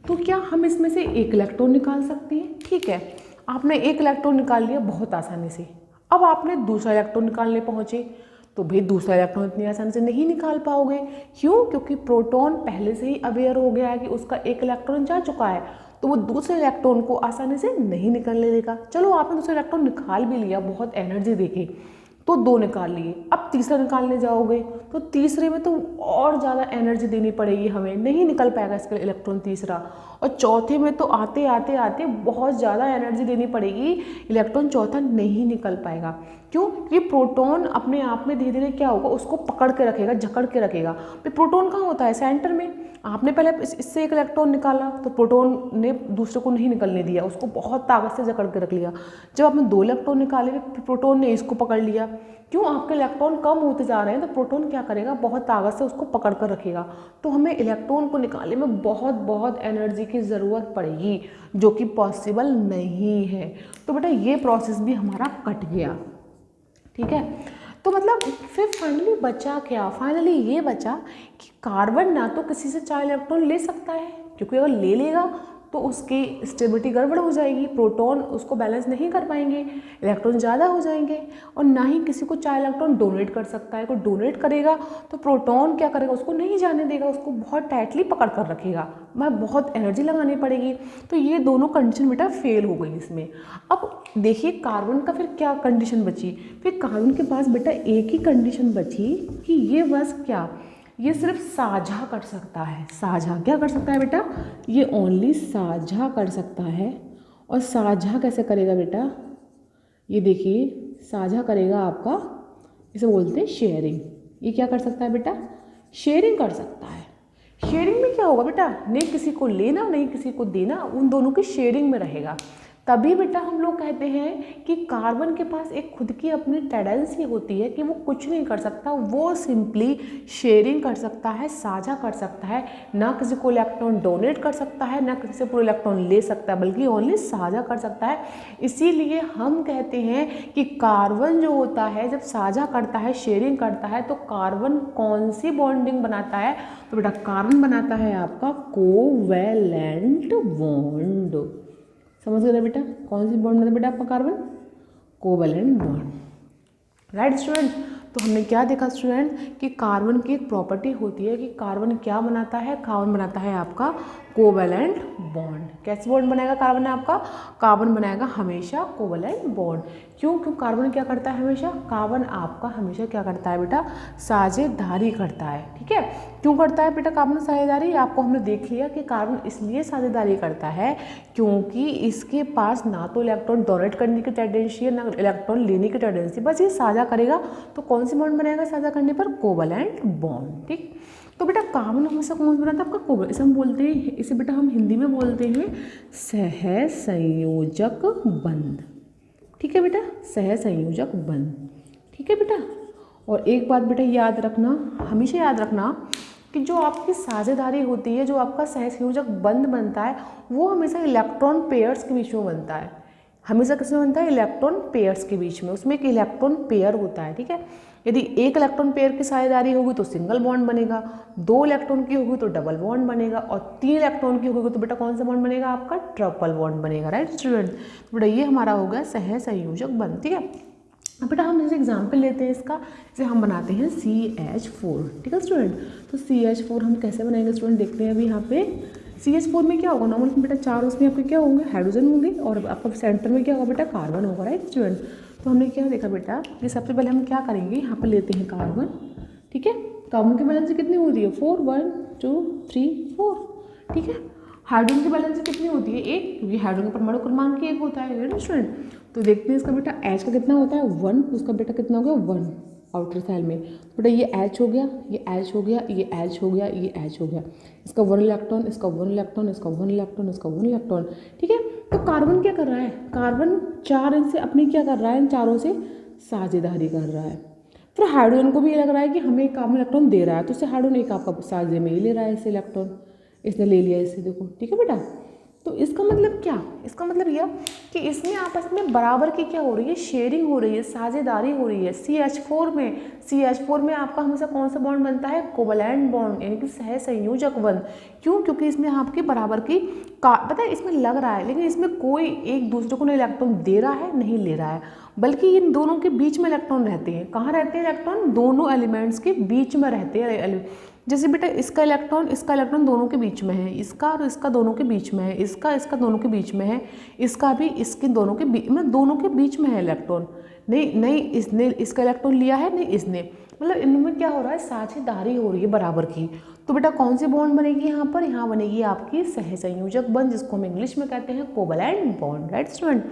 तो क्या हम इसमें से 1 इलेक्ट्रॉन निकाल सकते हैं, ठीक है। आपने 1 इलेक्ट्रॉन निकाल लिया बहुत आसानी से। अब आपने दूसरा इलेक्ट्रॉन निकालने पहुँचे, तो भाई दूसरा इलेक्ट्रॉन इतनी आसानी से नहीं निकाल पाओगे। क्यों? क्योंकि प्रोटॉन पहले से ही अवेयर हो गया है कि उसका एक इलेक्ट्रॉन जा चुका है, तो वो दूसरे इलेक्ट्रॉन को आसानी से नहीं निकलने देगा। चलो आपने दूसरा इलेक्ट्रॉन निकाल भी लिया बहुत एनर्जी देके, तो 2 निकाल लिए, अब तीसरा निकालने जाओगे तो तीसरे में तो और ज़्यादा एनर्जी देनी पड़ेगी हमें, नहीं निकल पाएगा इसका इलेक्ट्रॉन तीसरा। और चौथे में तो आते आते आते बहुत ज़्यादा एनर्जी देनी पड़ेगी, इलेक्ट्रॉन चौथा नहीं निकल पाएगा। क्यों? क्योंकि प्रोटॉन अपने आप में धीरे धीरे क्या होगा, उसको पकड़ के रखेगा, जकड़ के रखेगा। फिर प्रोटॉन कहाँ होता है? सेंटर में। आपने पहले इससे एक इलेक्ट्रॉन निकाला तो प्रोटॉन ने दूसरे को नहीं निकलने दिया, उसको बहुत ताकत से जकड़ के रख लिया। जब आपने 2 इलेक्ट्रॉन निकाले फिर प्रोटॉन ने इसको पकड़ लिया। क्यों? आपके इलेक्ट्रॉन कम होते जा रहे हैं तो प्रोटॉन क्या करेगा, बहुत ताकत से उसको पकड़ कर रखेगा। तो हमें इलेक्ट्रॉन को निकालने में बहुत बहुत एनर्जी की ज़रूरत पड़ेगी, जो कि पॉसिबल नहीं है। तो बेटा ये प्रोसेस भी हमारा कट गया, ठीक है। तो मतलब फिर फाइनली बचा क्या? फाइनली ये बचा कि कार्बन ना तो किसी से 4 इलेक्ट्रॉन ले सकता है, क्योंकि अगर ले लेगा तो उसकी स्टेबिलिटी गड़बड़ हो जाएगी, प्रोटॉन उसको बैलेंस नहीं कर पाएंगे, इलेक्ट्रॉन ज़्यादा हो जाएंगे। और ना ही किसी को 4 इलेक्ट्रॉन डोनेट कर सकता है। कोई डोनेट करेगा तो प्रोटॉन क्या करेगा, उसको नहीं जाने देगा, उसको बहुत टाइटली पकड़ कर रखेगा, मैं बहुत एनर्जी लगानी पड़ेगी। तो ये दोनों कंडीशन बेटा फेल हो गई इसमें। अब देखिए कार्बन का फिर क्या कंडीशन बची? फिर कार्बन के पास बेटा एक ही कंडीशन बची कि ये बस क्या, ये सिर्फ साझा कर सकता है। साझा क्या कर सकता है बेटा? ये ओनली साझा कर सकता है। और साझा कैसे करेगा बेटा? ये देखिए साझा करेगा आपका, इसे बोलते हैं शेयरिंग। ये क्या कर सकता है बेटा? शेयरिंग कर सकता है। शेयरिंग में क्या होगा बेटा? नहीं किसी को लेना नहीं किसी को देना, उन दोनों की शेयरिंग में रहेगा। तभी बेटा हम लोग कहते हैं कि कार्बन के पास एक खुद की अपनी टेंडेंसी होती है कि वो कुछ नहीं कर सकता, वो सिंपली शेयरिंग कर सकता है, साझा कर सकता है। ना किसी को इलेक्ट्रॉन डोनेट कर सकता है, ना किसी से पूरा इलेक्ट्रॉन ले सकता है, बल्कि ओनली साझा कर सकता है। इसीलिए हम कहते हैं कि कार्बन जो होता है जब साझा करता है, शेयरिंग करता है, तो कार्बन कौन सी बॉन्डिंग बनाता है? तो बेटा कार्बन बनाता है आपका कोवैलेंट बॉन्ड। समझ गए बेटा? कौन सी बॉन्ड बनाता है बेटा आपका carbon? Covalent bond. Right student? तो हमने क्या देखा स्टूडेंट कि कार्बन की एक प्रॉपर्टी होती है कि कार्बन क्या बनाता है? कार्बन बनाता है आपका कोवैलेंट बॉन्ड। कैसे बॉन्ड बनाएगा कार्बन आपका? कार्बन बनाएगा हमेशा कोवैलेंट बॉन्ड। क्यों? क्यों कार्बन क्या करता है हमेशा? कार्बन आपका हमेशा क्या करता है बेटा? साझेदारी करता है। ठीक है, क्यों करता है बेटा कार्बन साझेदारी? आपको हमने देख लिया कि कार्बन इसलिए साझेदारी करता है क्योंकि इसके पास ना तो इलेक्ट्रॉन डोनेट करने की टेंडेंसी है, ना इलेक्ट्रॉन लेने की टेंडेंसी, बस ये साझा करेगा। तो कौन सी बॉन्ड बनेगा साझा करने पर? Covalent bond. ठीक, तो बेटा कार्बन हमेशा कौन सा बनाता है? आपका कोवैलेंट। इसे हम बोलते हैं, इसे बेटा हम हिंदी में बोलते हैं सहसंयोजक बंध। ठीक है बेटा, सहसंयोजक बंध। ठीक है बेटा, और एक बात बेटा याद रखना, हमेशा याद रखना कि जो आपकी साझेदारी होती है, जो आपका सहसंयोजक बंध बनता है, वो हमेशा इलेक्ट्रॉन पेयर्स के बीच में बनता है। हमेशा किसमें बनता है? इलेक्ट्रॉन पेयर्स के बीच में। उसमें एक इलेक्ट्रॉन पेयर होता है। ठीक है, यदि एक इलेक्ट्रॉन पेयर की साझेदारी होगी तो सिंगल बॉन्ड बनेगा, 2 इलेक्ट्रॉन की होगी तो डबल बॉन्ड बनेगा, और 3 इलेक्ट्रॉन की होगी तो बेटा कौन सा बॉन्ड बनेगा? आपका ट्रिपल बॉन्ड बनेगा। Right student? तो बेटा ये हमारा हो गया सहसंयोजक बंध। ठीक है, अब बेटा हम जैसे एग्जाम्पल लेते हैं इसका, जैसे हम बनाते हैं CH4। ठीक है स्टूडेंट, तो CH4 हम कैसे बनाएंगे स्टूडेंट? देखते हैं अभी यहाँ पे CH4 में क्या होगा? नॉर्मल उसमें बेटा 4 उसमें आपके क्या होंगे? हाइड्रोजन होंगे, और आपका सेंटर में क्या होगा बेटा? कार्बन होगा। Right student? तो हमने क्या देखा बेटा कि सबसे पहले हम क्या करेंगे, यहाँ पर लेते हैं कार्बन। ठीक है, कार्बन की बैलेंस कितनी होती है? 4, 1 2 3 4। ठीक है, हाइड्रोजन की बैलेंस कितनी होती है? 1, क्योंकि हाइड्रोजन का परमाणु क्रमांक 1 होता है। Right student? तो देखते हैं इसका बेटा H का कितना होता है? 1। उसका बेटा कितना हो गया? 1 आउटर सेल में। तो बेटा ये H हो गया, ये H हो गया, ये H हो गया, ये H हो गया। इसका 1 इलेक्ट्रॉन, इसका 1 इलेक्ट्रॉन, इसका 1 इलेक्ट्रॉन, इसका 1 इलेक्ट्रॉन। ठीक है, तो कार्बन क्या कर रहा है? कार्बन 4 इनसे अपनी क्या कर रहा है? इन चारों से साझेदारी कर रहा है। फिर हाइड्रोजन को भी ये लग रहा है कि हमें एक कार्बन इलेक्ट्रॉन दे रहा है, तो इससे हाइड्रोजन एक आपका साझे में ही ले रहा है इसे इलेक्ट्रॉन, इसने ले लिया इसे। देखो ठीक है बेटा, तो इसका मतलब क्या, इसका मतलब यह कि इसमें आपस में बराबर की क्या हो रही है, शेयरिंग हो रही है, साझेदारी हो रही है। CH4 में आपका हमेशा कौन सा बॉन्ड बनता है, कोवैलेंट बॉन्ड, यानी कि सह संयोजक बंध। क्यों, क्योंकि इसमें आपके बराबर की पता है इसमें लग रहा है, लेकिन इसमें कोई एक दूसरे को इलेक्ट्रॉन दे रहा है नहीं ले रहा है, बल्कि इन दोनों के बीच में इलेक्ट्रॉन रहते हैं। कहाँ रहते हैं इलेक्ट्रॉन, दोनों एलिमेंट्स के बीच में रहते हैं। जैसे बेटा इसका इलेक्ट्रॉन दोनों के बीच में है, इसका और इसका दोनों के बीच में है, इसका दोनों के बीच में है, इसका भी इसके दोनों के बीच में, दोनों के बीच में है इलेक्ट्रॉन। नहीं इसने इसका इलेक्ट्रॉन लिया है, नहीं इसने, मतलब इनमें क्या हो रहा है, साझेदारी हो रही है बराबर की। तो बेटा कौन सी बॉन्ड बनेगी यहाँ पर, यहाँ बनेगी आपकी सहसंयोजक बंध, जिसको हम इंग्लिश में कहते हैं कोवैलेंट बॉन्ड, राइट स्टूडेंट।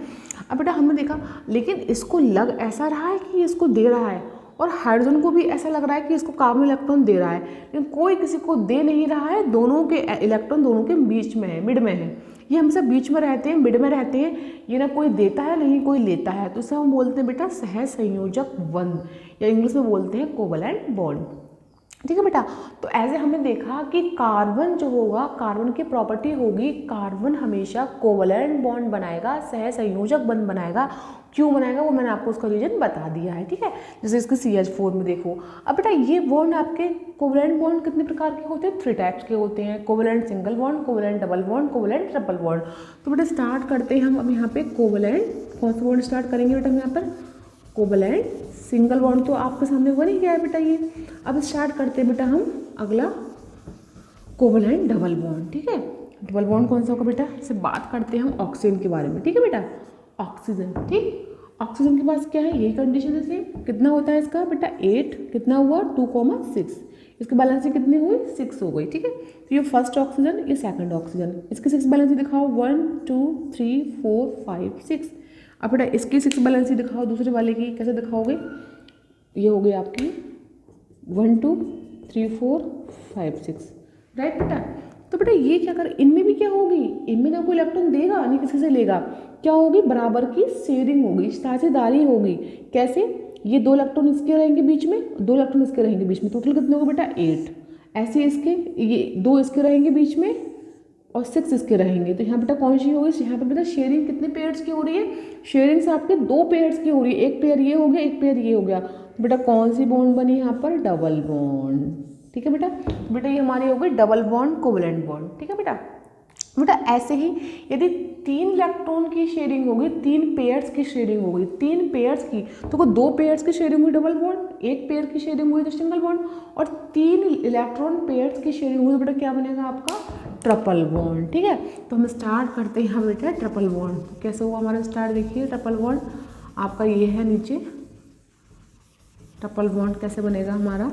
अब बेटा हमने देखा, लेकिन इसको लग ऐसा रहा है कि इसको दे रहा है, और हाइड्रोजन को भी ऐसा लग रहा है कि इसको कार्बन इलेक्ट्रॉन दे रहा है, लेकिन कोई किसी को दे नहीं रहा है। दोनों के इलेक्ट्रॉन दोनों के बीच में है, मिड में है, ये हमेशा बीच में रहते हैं, मिड में रहते हैं। ये ना कोई देता है नहीं कोई लेता है, तो इसे हम बोलते हैं बेटा सहसंयोजक बंध, या इंग्लिश में बोलते हैं कोवैलेंट बॉन्ड। ठीक है बेटा। तो ऐसे हमने देखा कि कार्बन जो होगा, कार्बन की प्रॉपर्टी होगी, कार्बन हमेशा कोवैलेंट बॉन्ड बनाएगा, सहसंयोजक बंध बनाएगा। क्यों बनाएगा वो मैंने आपको उसका रीजन बता दिया है। ठीक है, जैसे इसके CH4 में देखो। अब बेटा ये बॉन्ड आपके कोवैलेंट बॉन्ड कितने प्रकार के होते हैं, 3 टाइप्स के होते हैं, covalent single bond, covalent double bond, covalent triple bond. तो बेटा स्टार्ट करते हैं हम अब यहाँ पे कोवैलेंट, कौन सा बॉन्ड स्टार्ट करेंगे बेटा हम यहाँ पर, कोवैलेंट सिंगल बॉन्ड तो आपके सामने बन ही गया है बेटा ये। अब स्टार्ट करते हैं बेटा हम अगला कोवैलेंट डबल बॉन्ड। ठीक है, डबल बॉन्ड कौन सा होगा बेटा, इससे बात करते हैं हम ऑक्सीजन के बारे में। ठीक है बेटा, ऑक्सीजन, ठीक, ऑक्सीजन के पास क्या है, यही कंडीशन है सेम। कितना होता है इसका बेटा 8, कितना हुआ 2,6, इसकी बैलेंसी कितनी हुई 6 हो गई। ठीक है, तो ये फर्स्ट ऑक्सीजन, ये सेकंड ऑक्सीजन, इसकी 6 बैलेंसी दिखाओ 1 2 3 4 5 6। अब बेटा इसकी 6 बैलेंसी दिखाओ दूसरे वाले की, कैसे दिखाओगे, ये हो गई आपकी 1 2 3 4 5 6, राइट बेटा। तो बेटा ये क्या कर, इनमें भी क्या होगी, इनमें तो कोई इलेक्ट्रॉन देगा नहीं, किसी से लेगा, क्या होगी, बराबर की शेयरिंग होगी, साझेदारी होगी। कैसे, ये 2 इलेक्ट्रॉन इसके रहेंगे बीच में, 2 इलेक्ट्रॉन इसके रहेंगे बीच में, टोटल कितने होंगे बेटा 8। ऐसे इसके ये 2 इसके रहेंगे बीच में और 6 इसके रहेंगे। तो यहाँ बेटा कौन सी होगी, यहाँ पर बेटा शेयरिंग कितने पेयर्स की हो रही है, शेयरिंग से आपके 2 पेयर्स की हो रही है, एक पेयर ये हो गया, एक पेयर ये हो गया। तो बेटा कौन सी बॉन्ड बनी यहाँ पर, डबल बॉन्ड। ठीक है बेटा, बेटा ये हमारी हो गई डबल बॉन्ड कोवैलेंट बॉन्ड। ठीक है बेटा, बेटा ऐसे ही यदि 3 इलेक्ट्रॉन की शेयरिंग होगी, 3 पेयर्स की शेयरिंग होगी, 3 पेयर्स की, तो को 2 पेयर्स की शेयरिंग हुई डबल बॉन्ड, 1 पेयर की शेयरिंग हुई तो सिंगल बॉन्ड, और 3 इलेक्ट्रॉन पेयर्स की शेयरिंग हुई तो बेटा क्या बनेगा आपका ट्रिपल बॉन्ड। ठीक है, तो हम स्टार्ट करते हैं यहाँ बेटा ट्रिपल बॉन्ड। कैसे हुआ हमारा स्टार्ट, देखिए ट्रिपल बॉन्ड आपका ये है नीचे, ट्रिपल बॉन्ड कैसे बनेगा हमारा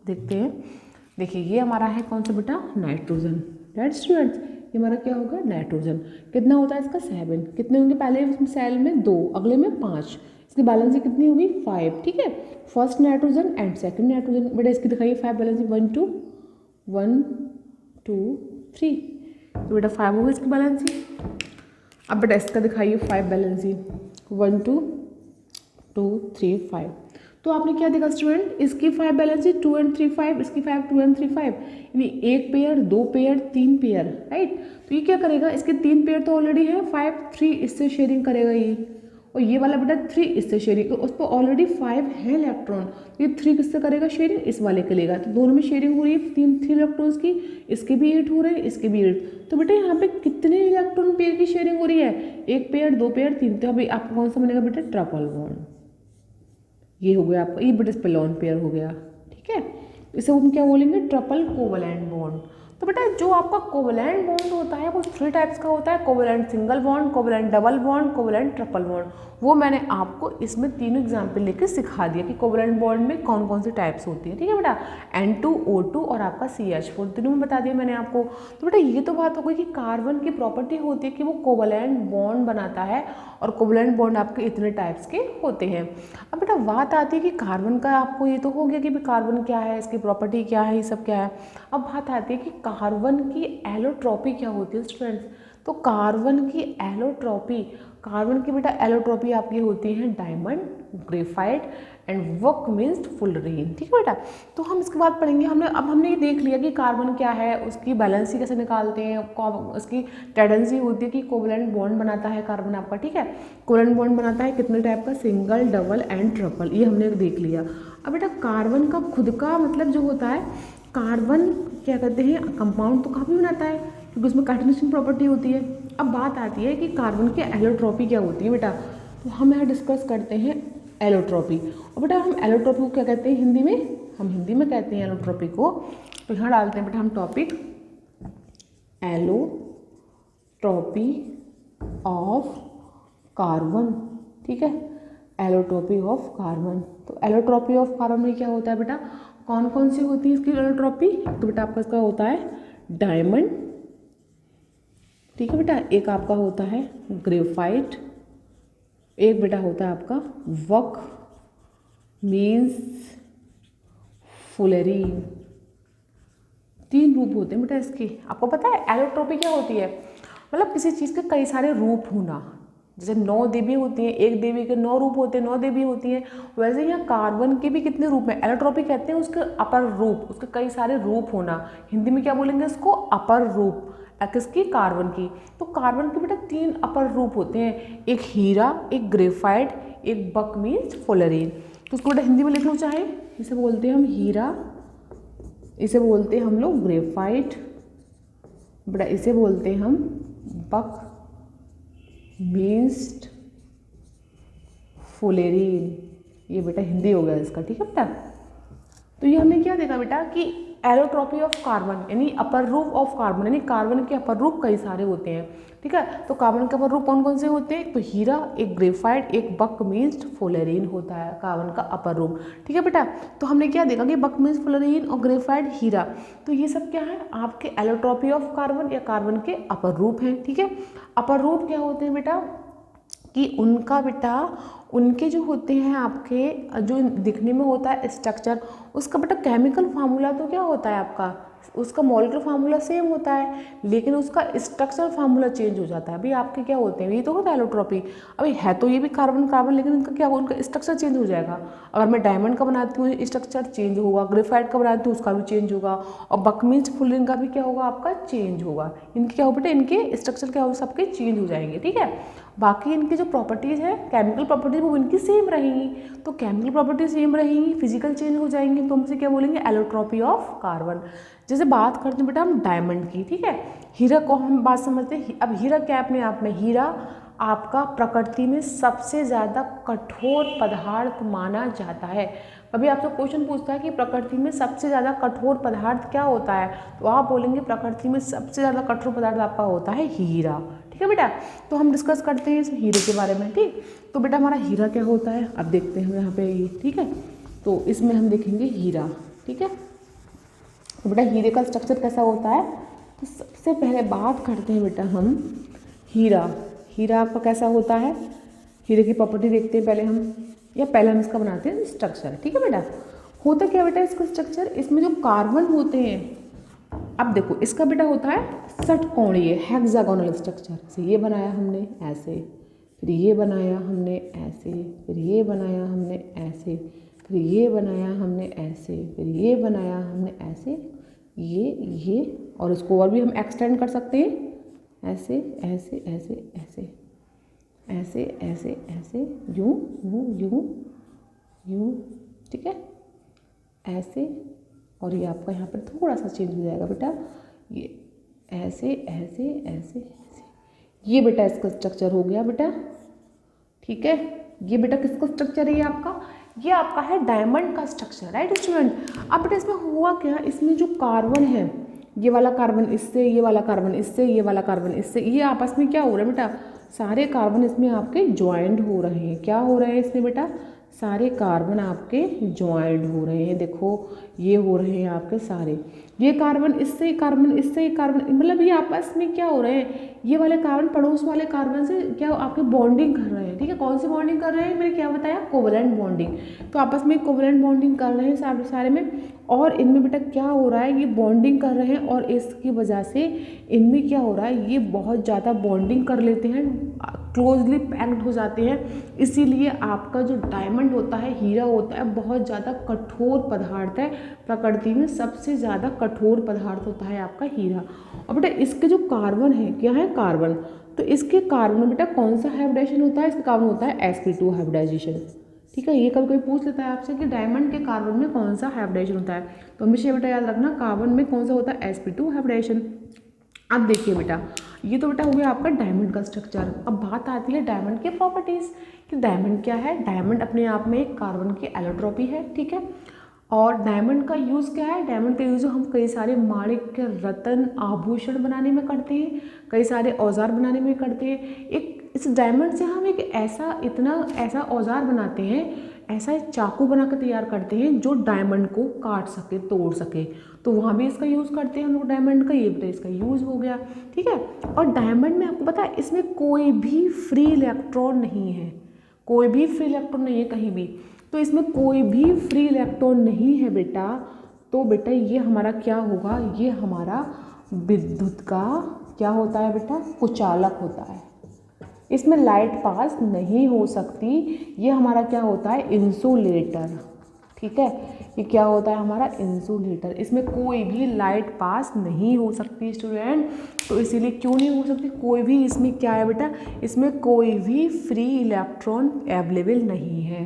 देखते हैं। देखिए ये हमारा है कौन सा बेटा, नाइट्रोजन, राइट स्टूडेंट्स, ये हमारा क्या होगा नाइट्रोजन। कितना होता है इसका 7, कितने होंगे पहले सेल में 2, अगले में 5, इसकी बैलेंसी कितनी होगी 5। ठीक है, first nitrogen and second nitrogen, बेटा इसकी दिखाइए 5 बैलेंसी 1 2 1 2 3, तो बेटा 5 होगी इसकी बैलेंसी। अब बेटा इसका दिखाइए 5 बैलेंसी 1 2 2 3 5, तो आपने क्या देखा स्टूडेंट, इसकी 5 बैलेंसी 2 एंड 3 5, इसकी 5 2 एंड 3 5, यानी 1 पेयर 2 पेयर 3 पेयर, राइट। तो ये क्या करेगा, इसके 3 पेयर तो ऑलरेडी है, 5 3 इससे शेयरिंग करेगा ये, और ये वाला बेटा 3 इससे शेयरिंग, उस पर ऑलरेडी 5 है इलेक्ट्रॉन, ये 3 किससे करेगा शेयरिंग, इस वाले के लेगा। तो दोनों में शेयरिंग हो रही है 3 इलेक्ट्रॉन्स की, इसके भी 8 हो रहे हैं, इसके भी 8। तो बेटा यहाँ पे कितने इलेक्ट्रॉन पेयर की शेयरिंग हो रही है, 1 पेयर 2 पेयर 3, तो अभी आपको कौन सा बनेगा बेटा ट्रिपल बॉन्ड। ये हो गया आपका, ये बेटा इस पे लोन पेयर हो गया। ठीक है, इसे हम क्या बोलेंगे ट्रिपल कोवैलेंट बॉन्ड। तो बेटा जो आपका कोवैलेंट बॉन्ड होता है वो 3 टाइप्स का होता है, covalent single bond, covalent double bond, covalent triple bond. वो मैंने आपको इसमें 3 एग्जाम्पल लेके सिखा दिया कि कोवैलेंट बॉन्ड में कौन कौन सी टाइप्स होती है। ठीक है बेटा, N2O2 और आपका CH4 तीनों में बता दिया मैंने आपको। तो बेटा ये तो बात हो गई कि कार्बन की प्रॉपर्टी होती है कि वो कोवैलेंट बॉन्ड बनाता है, और कोवैलेंट बॉन्ड आपके इतने टाइप्स के होते हैं। अब बेटा बात आती है कि कार्बन का, आपको ये तो हो गया कि कार्बन क्या है, इसकी प्रॉपर्टी क्या है, ये सब क्या है। अब बात आती है कि कार्बन की एलोट्रॉपी क्या होती है स्टूडेंट्स। तो कार्बन की एलोट्रॉपी, कार्बन की बेटा एलोट्रॉपी आपकी होती है डायमंड, ग्रेफाइट, एंड वक मीन्स फुलरीन। ठीक है बेटा, तो हम इसके बाद पढ़ेंगे। हमने ये देख लिया कि कार्बन क्या है, उसकी बैलेंसी कैसे निकालते हैं, उसकी टेंडेंसी होती है कि कोवलेंट बॉन्ड बनाता है कार्बन आपका। ठीक है, कोवलेंट बॉन्ड बनाता है कितने टाइप का, सिंगल, डबल एंड ट्रिपल, ये हमने देख लिया। अब बेटा कार्बन का खुद का मतलब जो होता है, कार्बन क्या कहते हैं, कंपाउंड तो काफ़ी बनाता है क्योंकि उसमें काइनेटिक प्रॉपर्टी होती है। अब बात आती है कि कार्बन की एलोट्रॉपी क्या होती है बेटा, तो हम यहाँ डिस्कस करते हैं एलोट्रॉपी। और बेटा हम एलोट्रॉपी को क्या कहते हैं हिंदी में, हम हिंदी में कहते हैं एलोट्रॉपी को, तो यहाँ डालते हैं बेटा हम टॉपिक एलोट्रॉपी ऑफ कार्बन। ठीक है, एलोट्रॉपी ऑफ कार्बन। तो एलोट्रॉपी ऑफ कार्बन में क्या होता है बेटा, कौन कौन सी होती है इसकी एलोट्रॉपी, तो बेटा आपका इसका होता है डायमंड। ठीक है बेटा, एक आपका होता है ग्रेफाइट, एक बेटा होता है आपका वक मीन्स फुलरीन। 3 रूप होते हैं बेटा इसके। आपको पता है एलोट्रॉपी क्या होती है, मतलब किसी चीज़ के कई सारे रूप होना। जैसे 9 देवी होती हैं, एक देवी के 9 रूप होते हैं, 9 देवी होती हैं, वैसे यहाँ कार्बन के भी कितने रूप हैं, एलोट्रॉपी कहते हैं उसके अपर रूप, उसके कई सारे रूप होना। हिंदी में क्या बोलेंगे इसको, अपर रूप, किसकी, कार्बन की। तो कार्बन के बेटा 3 अपर रूप होते हैं, एक हीरा, एक ग्रेफाइट, एक बक मीन्स फुलरीन। तो उसको बेटा हिंदी में लिख लो चाहे, इसे बोलते हैं हम हीरा, इसे बोलते हैं हम लोग ग्रेफाइट, बेटा इसे बोलते हैं हम बक मीन्स फुलरीन। ये बेटा हिंदी हो गया इसका। ठीक है बेटा, तो ये हमने क्या देखा बेटा कि एलोट्रॉपी ऑफ कार्बन यानी अपर रूप ऑफ कार्बन, यानी कार्बन के अपर रूप कई सारे होते हैं। ठीक है, तो कार्बन के अपर रूप कौन कौन से होते हैं, तो हीरा, एक ग्रेफाइट, एक बक मीन्स फुलरीन होता है कार्बन का अपर रूप। ठीक है बेटा, तो हमने क्या देखा कि बक मीन्स फुलरीन और ग्रेफाइट, हीरा, तो ये सब क्या है आपके एलोट्रॉपी ऑफ कार्बन या कार्बन के अपर रूप हैं। ठीक है, अपर रूप क्या होते हैं बेटा कि उनका बेटा उनके जो होते हैं आपके जो दिखने में होता है स्ट्रक्चर, उसका बेटा केमिकल फार्मूला तो क्या होता है आपका, उसका मॉलिक्यूलर फार्मूला सेम होता है, लेकिन उसका स्ट्रक्चर फार्मूला चेंज हो जाता है। अभी आपके क्या होते हैं, ये तो होता है एलोट्रॉपी, अभी है तो ये भी कार्बन कार्बन, लेकिन उनका क्या होगा, उनका स्ट्रक्चर चेंज हो जाएगा। अगर मैं डायमंड का बनाती हूँ स्ट्रक्चर चेंज होगा, ग्रेफाइट का बनाती हूँ उसका भी चेंज होगा, और बक मीन्स फुलरीन का भी क्या होगा आपका चेंज होगा। इनके क्या हो बेटा, इनके स्ट्रक्चर क्या हो सबके चेंज हो जाएंगे। ठीक है, बाकी इनकी जो प्रॉपर्टीज़ है केमिकल प्रॉपर्टीज वो इनकी सेम रहेंगी, तो केमिकल प्रॉपर्टी सेम रहेंगी, फिजिकल चेंज हो जाएंगे, तो हमसे क्या बोलेंगे एलोट्रॉपी ऑफ कार्बन। जैसे बात करते हैं बेटा हम डायमंड की। ठीक है, हीरा को हम बात समझते हैं। अब हीरा क्या अपने आप में, हीरा आपका प्रकृति में सबसे ज़्यादा कठोर पदार्थ माना जाता है। कभी आपसे क्वेश्चन पूछता है कि प्रकृति में सबसे ज़्यादा कठोर पदार्थ क्या होता है, तो आप बोलेंगे प्रकृति में सबसे ज़्यादा कठोर पदार्थ आपका होता है हीरा। ठीक है बेटा, तो हम डिस्कस करते हैं इस हीरे के बारे में। ठीक, तो बेटा हमारा हीरा क्या होता है, अब देखते हैं हम यहाँ पे ये। ठीक है, तो इसमें हम देखेंगे हीरा। ठीक है, तो बेटा हीरे का स्ट्रक्चर कैसा होता है, तो सबसे पहले बात करते हैं बेटा हम हीरा। हीरा आपका कैसा होता है, हीरे की प्रॉपर्टी देखते हैं पहले हम इसका बनाते हैं स्ट्रक्चर। ठीक है बेटा, होता क्या बेटा इसका स्ट्रक्चर, इसमें जो कार्बन होते हैं, अब देखो इसका बेटा होता है षटकोणीय हेक्सागोनल स्ट्रक्चर। से ये बनाया हमने ऐसे, फिर ये बनाया हमने ऐसे, फिर ये बनाया हमने ऐसे, फिर ये बनाया हमने ऐसे, फिर ये बनाया हमने ऐसे, ये और इसको और भी हम एक्सटेंड कर सकते हैं ऐसे ऐसे ऐसे ऐसे ऐसे ऐसे ऐसे यूं यूं यूं यूं। ठीक है, ऐसे, और ये आपका यहाँ पर थोड़ा सा चेंज हो जाएगा बेटा, ये ऐसे ऐसे ऐसे ऐसे, ये बेटा इसका स्ट्रक्चर हो गया बेटा। ठीक है, ये बेटा किसका स्ट्रक्चर है, ये आपका है डायमंड का स्ट्रक्चर, राइट स्टूडेंट। अब बेटा इसमें हुआ क्या, इसमें जो कार्बन है, ये वाला कार्बन इससे, ये वाला कार्बन इससे, ये वाला कार्बन इससे, ये आपस में क्या हो रहा है बेटा, सारे कार्बन इसमें आपके ज्वाइंट हो रहे हैं। क्या हो रहे हैं इसमें बेटा, सारे कार्बन आपके ज्वाइंट हो रहे हैं। देखो ये हो रहे हैं आपके सारे, ये कार्बन इससे, कार्बन इससे, कार्बन, मतलब ये आपस में क्या हो रहे हैं, ये वाले कार्बन पड़ोस वाले कार्बन से क्या आपके बॉन्डिंग कर रहे हैं। ठीक है, कौन सी बॉन्डिंग कर रहे हैं, मैंने क्या बताया, कोवलेंट बॉन्डिंग। तो आपस में कोवलेंट बॉन्डिंग कर रहे हैं सारे में, और इनमें बेटा क्या हो रहा है, ये बॉन्डिंग कर रहे हैं, और इसकी वजह से इनमें क्या हो रहा है, ये बहुत ज़्यादा बॉन्डिंग कर लेते हैं क्लोजली पैक्ड हो जाते हैं, इसीलिए आपका जो डायमंड होता है, हीरा होता है, बहुत ज़्यादा कठोर पदार्थ है। प्रकृति में सबसे ज़्यादा कठोर पदार्थ होता है आपका हीरा। और बेटा इसके जो कार्बन है, क्या है कार्बन, तो इसके कार्बन में बेटा कौन सा हाइब्रिडाइजेशन होता है, इसका कार्बन होता है sp2 हाइब्रिडाइजेशन। ठीक है, ये कभी कोई पूछ लेता है आपसे कि डायमंड के कार्बन में कौन सा हाइब्रिडाइजेशन होता है, तो हमेशा बेटा याद रखना कार्बन में कौन सा होता है sp2 हाइब्रिडाइजेशन। अब देखिए बेटा, ये तो बेटा हो गया आपका डायमंड का स्ट्रक्चर। अब बात आती है डायमंड के प्रॉपर्टीज़ कि डायमंड क्या है। डायमंड अपने आप में एक कार्बन की एलोट्रॉपी है, ठीक है। और डायमंड का यूज़ क्या है, डायमंड का यूज़ हम कई सारे माणिक्य, रत्न, आभूषण बनाने में करते हैं, कई सारे औजार बनाने में करते हैं। एक इस डायमंड से हम एक ऐसा औजार बनाते हैं, ऐसा एक चाकू बना कर तैयार करते हैं जो डायमंड को काट सके, तोड़ सके, तो वहाँ भी इसका यूज़ करते हैं हम लोग डायमंड का। ये भी इसका यूज़ हो गया, ठीक है। और डायमंड में आपको पता है इसमें कोई भी फ्री इलेक्ट्रॉन नहीं है, कोई भी फ्री इलेक्ट्रॉन नहीं है कहीं भी, तो इसमें कोई भी फ्री इलेक्ट्रॉन नहीं है बेटा। तो बेटा ये हमारा क्या होगा, ये हमारा विद्युत का क्या होता है बेटा, कुचालक होता है। इसमें लाइट पास नहीं हो सकती, ये हमारा क्या होता है, इंसुलेटर। ठीक है, ये क्या होता है हमारा इंसुलेटर। इसमें कोई भी लाइट पास नहीं हो सकती स्टूडेंट, तो इसीलिए क्यों नहीं हो सकती, कोई भी इसमें क्या है बेटा, इसमें कोई भी फ्री इलेक्ट्रॉन अवेलेबल नहीं है।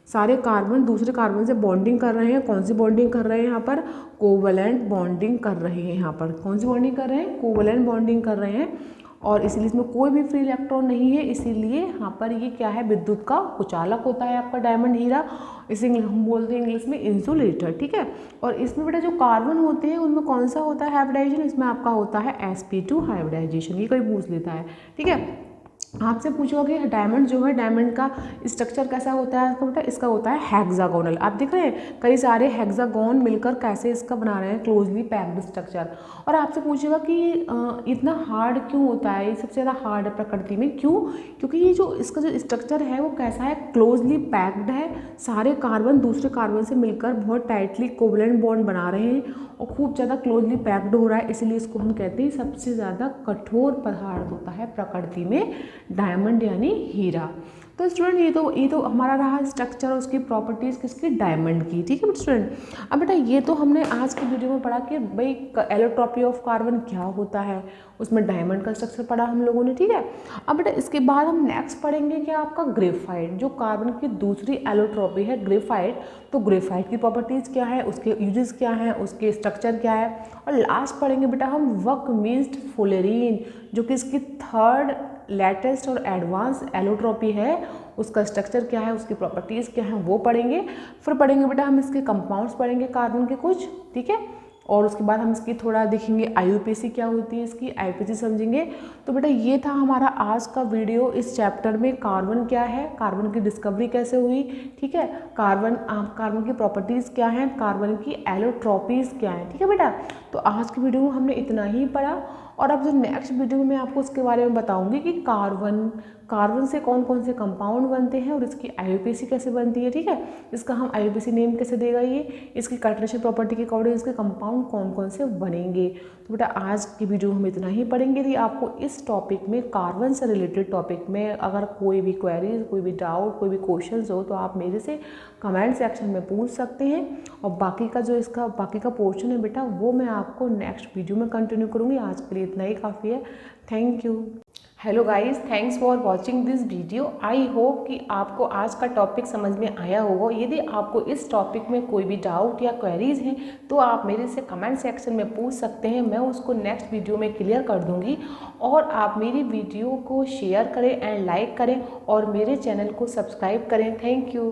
सारे कार्बन दूसरे कार्बन से बॉन्डिंग कर रहे हैं। कौन सी बॉन्डिंग कर रहे हैं यहाँ पर, कोवलेंट बॉन्डिंग कर रहे हैं। यहाँ पर कौन सी बॉन्डिंग कर रहे हैं, कोवलेंट बॉन्डिंग कर रहे हैं, और इसीलिए इसमें कोई भी फ्री इलेक्ट्रॉन नहीं है। इसीलिए यहाँ पर ये क्या है, विद्युत का कुचालक होता है आपका डायमंड हीरा। इसे हम बोलते हैं इंग्लिश में इंसुलेटर, ठीक है। और इसमें बेटा जो कार्बन होते हैं उनमें कौन सा होता है हाइब्रिडाइजेशन, इसमें आपका होता है sp2 हाइब्रिडाइजेशन। ये कोई पूछ लेता है, ठीक है। आपसे पूछोगा कि डायमंड जो है, डायमंड का स्ट्रक्चर कैसा होता है, बेटा इसका होता है हेक्सागोनल। आप देख रहे हैं कई सारे हेक्सागोन मिलकर कैसे इसका बना रहे हैं क्लोजली पैक्ड स्ट्रक्चर। और आपसे पूछेगा कि इतना हार्ड क्यों होता है, ये सबसे ज़्यादा हार्ड है प्रकृति में, क्यों, क्योंकि ये जो इसका जो स्ट्रक्चर है वो कैसा है, क्लोजली पैक्ड है। सारे कार्बन दूसरे कार्बन से मिलकर बहुत टाइटली कोवलेंट बॉन्ड बना रहे हैं और खूब ज़्यादा क्लोजली पैक्ड हो रहा है, इसलिए इसको हम कहते हैं सबसे ज़्यादा कठोर पदार्थ होता है प्रकृति में डायमंड यानी हीरा। तो स्टूडेंट ये तो हमारा रहा स्ट्रक्चर और उसकी प्रॉपर्टीज़ किसकी, डायमंड की, ठीक है स्टूडेंट। अब बेटा ये तो हमने आज की वीडियो में पढ़ा कि भाई एलोट्रॉपी ऑफ कार्बन क्या होता है, उसमें डायमंड का स्ट्रक्चर पढ़ा हम लोगों ने, ठीक है। अब बेटा इसके बाद हम नेक्स्ट पढ़ेंगे कि आपका ग्रेफाइट, जो कार्बन की दूसरी एलोट्रॉपी है ग्रेफाइट। तो ग्रेफाइट की प्रॉपर्टीज़ क्या है, उसके यूजेस क्या हैं, उसके स्ट्रक्चर क्या है। और लास्ट पढ़ेंगे बेटा हम वकमिस्ट फुलेरीन, जो कि इसकी थर्ड लेटेस्ट और एडवांस एलोट्रॉपी है, उसका स्ट्रक्चर क्या है, उसकी प्रॉपर्टीज़ क्या हैं वो पढ़ेंगे। फिर पढ़ेंगे बेटा हम इसके कंपाउंड्स पढ़ेंगे कार्बन के कुछ, ठीक है। और उसके बाद हम इसकी थोड़ा देखेंगे IUPAC क्या होती है, इसकी IUPAC समझेंगे। तो बेटा ये था हमारा आज का वीडियो इस चैप्टर में, कार्बन क्या है, कार्बन की डिस्कवरी कैसे हुई, ठीक है, कार्बन की प्रॉपर्टीज़ क्या हैं, कार्बन की एलोट्रॉपीज़ क्या हैं, ठीक है बेटा। तो आज की वीडियो में हमने इतना ही पढ़ा, और अब जो नेक्स्ट वीडियो में मैं आपको उसके बारे में बताऊंगी कि कार्बन से कौन कौन से कंपाउंड बनते हैं और इसकी IUPAC कैसे बनती है, ठीक है। इसका हम IUPAC नेम कैसे देगा ये, इसकी कार्टेशियन प्रॉपर्टी के अकॉर्डिंग इसके कंपाउंड कौन कौन से बनेंगे। तो बेटा आज की वीडियो हम इतना ही पढ़ेंगे। यदि आपको इस टॉपिक में, कार्बन से रिलेटेड टॉपिक में अगर कोई भी क्वेरीज, कोई भी डाउट, कोई भी क्वेश्चन हो, तो आप मेरे से कमेंट सेक्शन में पूछ सकते हैं। और बाकी का जो इसका बाकी का पोर्शन है बेटा, वो मैं आपको नेक्स्ट वीडियो में कंटिन्यू करूँगी। आज के लिए इतना ही काफ़ी है। Thank you. Hello guys, thanks for watching this video. I hope कि आपको आज का टॉपिक समझ में आया होगा। यदि आपको इस टॉपिक में कोई भी डाउट या क्वेरीज हैं तो आप मेरे से कमेंट सेक्शन में पूछ सकते हैं, मैं उसको नेक्स्ट वीडियो में क्लियर कर दूंगी। और आप मेरी वीडियो को शेयर करें एंड लाइक करें और मेरे चैनल को सब्सक्राइब करें। Thank you.